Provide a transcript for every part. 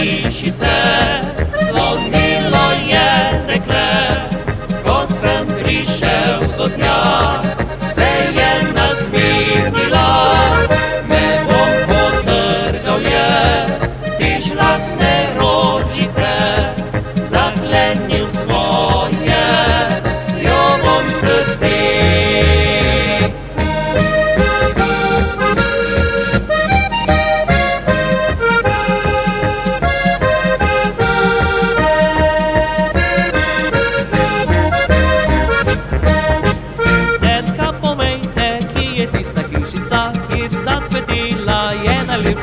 hišice, zvonilo je dekle. Ko sem prišel do tja, se je nasmehnila, me bom potrgal je, ti žlahtne rožice, zaklenil svoje, jo bom srce.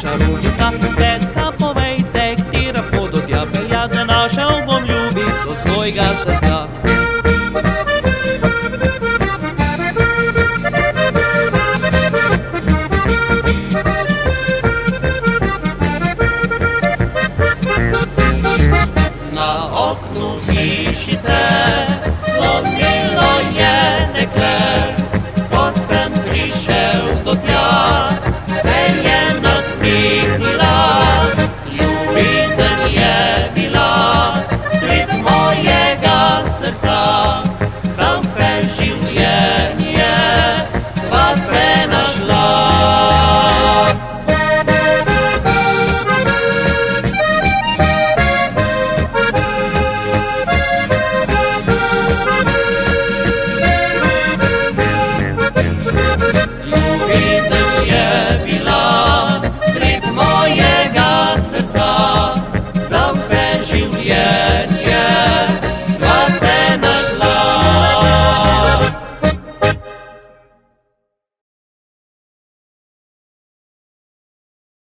Rožica, tetka, povejte, katera pot do tja pelja, da našel bom ljubico svojega srca.